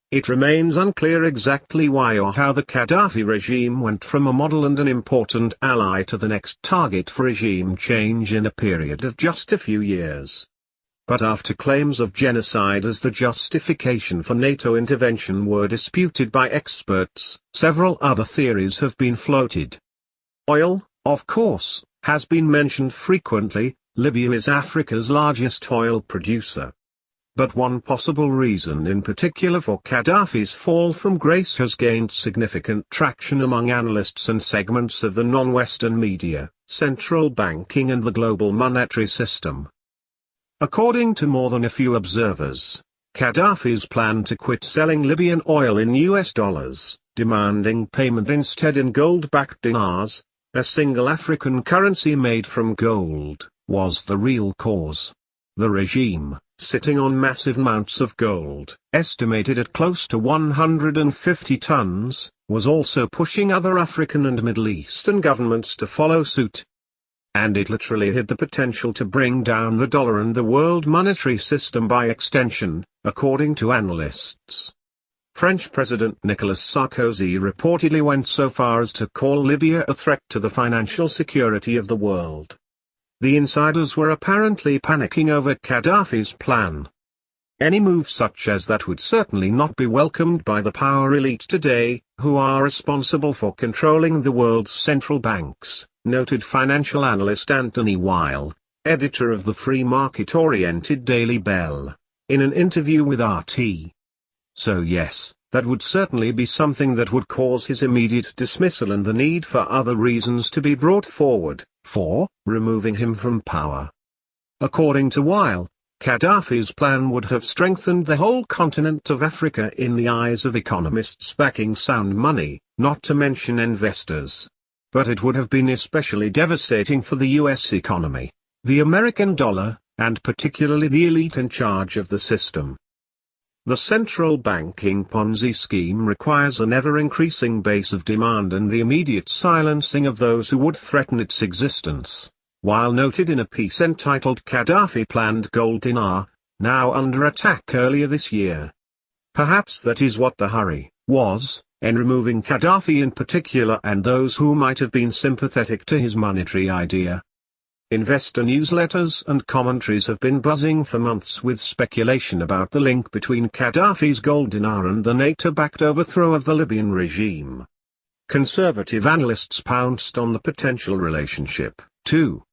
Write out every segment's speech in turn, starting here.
It remains unclear exactly why or how the Gadhafi regime went from a model and an important ally to the next target for regime change in a period of just a few years. But after claims of genocide as the justification for NATO intervention were disputed by experts, several other theories have been floated. Oil, of course, has been mentioned frequently. Libya is Africa's largest oil producer. But one possible reason in particular for Gadhafi's fall from grace has gained significant traction among analysts and segments of the non-Western media, central banking and the global monetary system. According to more than a few observers, Gadhafi's plan to quit selling Libyan oil in US dollars, demanding payment instead in gold-backed dinars, a single African currency made from gold, was the real cause. The regime, sitting on massive amounts of gold, estimated at close to 150 tons, was also pushing other African and Middle Eastern governments to follow suit. And it literally had the potential to bring down the dollar and the world monetary system by extension, according to analysts. French President Nicolas Sarkozy reportedly went so far as to call Libya a threat to the financial security of the world. The insiders were apparently panicking over Gadhafi's plan. Any move such as that would certainly not be welcomed by the power elite today, who are responsible for controlling the world's central banks, noted financial analyst Anthony Weil, editor of the free market-oriented Daily Bell, in an interview with RT. So yes, that would certainly be something that would cause his immediate dismissal and the need for other reasons to be brought forward, for removing him from power. According to Weil, Gadhafi's plan would have strengthened the whole continent of Africa in the eyes of economists backing sound money, not to mention investors. But it would have been especially devastating for the US economy, the American dollar, and particularly the elite in charge of the system. The central banking Ponzi scheme requires an ever-increasing base of demand and the immediate silencing of those who would threaten its existence. Weil noted in a piece entitled Gadhafi Planned Gold Dinar, now under attack earlier this year. Perhaps that is what the hurry was, in removing Gadhafi in particular and those who might have been sympathetic to his monetary idea. Investor newsletters and commentaries have been buzzing for months with speculation about the link between Gadhafi's gold dinar and the NATO-backed overthrow of the Libyan regime. Conservative analysts pounced on the potential relationship, too.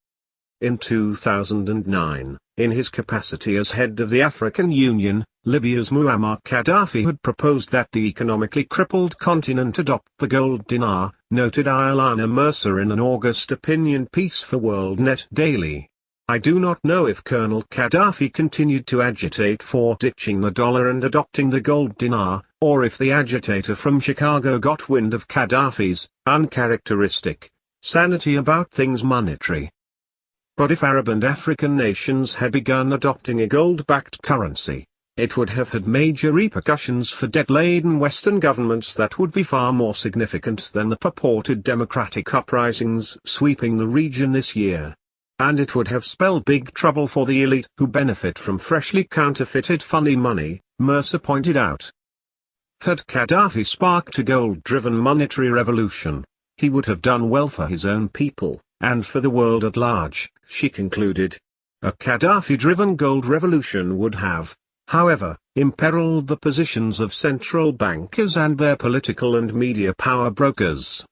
In 2009, in his capacity as head of the African Union, Libya's Muammar Gadhafi had proposed that the economically crippled continent adopt the gold dinar, noted Ilana Mercer in an August opinion piece for WorldNet Daily. I do not know if Colonel Gadhafi continued to agitate for ditching the dollar and adopting the gold dinar, or if the agitator from Chicago got wind of Gadhafi's uncharacteristic sanity about things monetary. But if Arab and African nations had begun adopting a gold-backed currency, it would have had major repercussions for debt-laden Western governments that would be far more significant than the purported democratic uprisings sweeping the region this year. And it would have spelled big trouble for the elite who benefit from freshly counterfeited funny money, Mercer pointed out. Had Gadhafi sparked a gold-driven monetary revolution, he would have done well for his own people, and for the world at large, she concluded. A Gadhafi-driven gold revolution would have, however, imperiled the positions of central bankers and their political and media power brokers.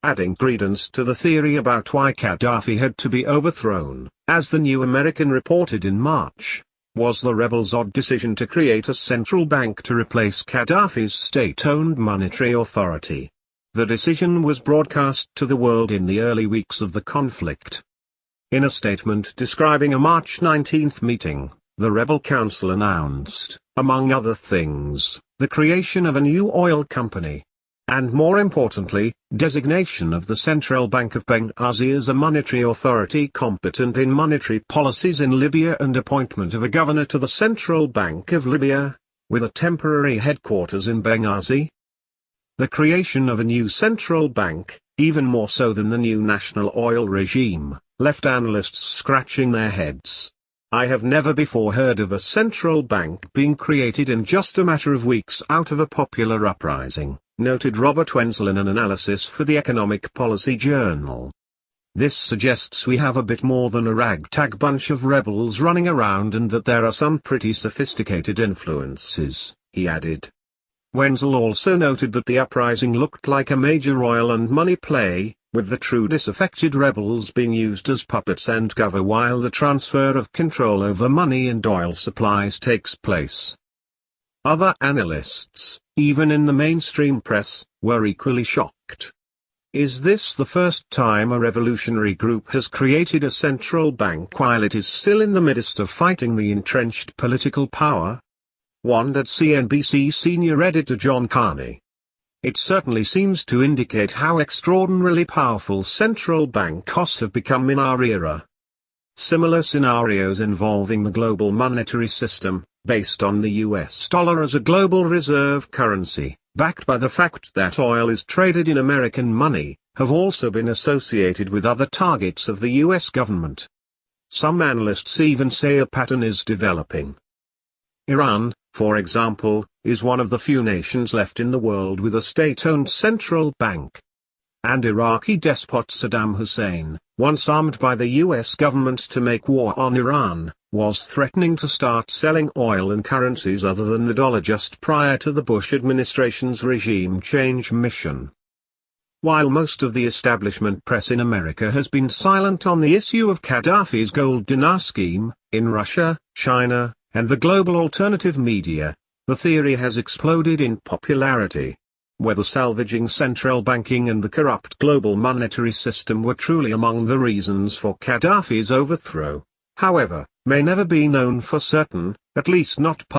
Adding credence to the theory about why Gadhafi had to be overthrown, as the New American reported in March, was the rebels' odd decision to create a central bank to replace Gadhafi's state-owned monetary authority. The decision was broadcast to the world in the early weeks of the conflict. In a statement describing a March 19 meeting, the rebel council announced, among other things, the creation of a new oil company. And more importantly, designation of the Central Bank of Benghazi as a monetary authority competent in monetary policies in Libya and appointment of a governor to the Central Bank of Libya, with a temporary headquarters in Benghazi. The creation of a new central bank, even more so than the new national oil regime, left analysts scratching their heads. I have never before heard of a central bank being created in just a matter of weeks out of a popular uprising, noted Robert Wenzel in an analysis for the Economic Policy Journal. This suggests we have a bit more than a ragtag bunch of rebels running around and that there are some pretty sophisticated influences, he added. Wenzel also noted that the uprising looked like a major oil and money play, with the true disaffected rebels being used as puppets and cover while the transfer of control over money and oil supplies takes place. Other analysts, even in the mainstream press, were equally shocked. Is this the first time a revolutionary group has created a central bank while it is still in the midst of fighting the entrenched political power? Wondered CNBC senior editor John Carney. It certainly seems to indicate how extraordinarily powerful central banks have become in our era. Similar scenarios involving the global monetary system, based on the US dollar as a global reserve currency, backed by the fact that oil is traded in American money, have also been associated with other targets of the US government. Some analysts even say a pattern is developing. Iran, for example, is one of the few nations left in the world with a state-owned central bank. And Iraqi despot Saddam Hussein, once armed by the US government to make war on Iran, was threatening to start selling oil and currencies other than the dollar just prior to the Bush administration's regime change mission. While most of the establishment press in America has been silent on the issue of Gadhafi's gold dinar scheme, in Russia, China, and the global alternative media, the theory has exploded in popularity. Whether salvaging central banking and the corrupt global monetary system were truly among the reasons for Gadhafi's overthrow, however, may never be known for certain, at least not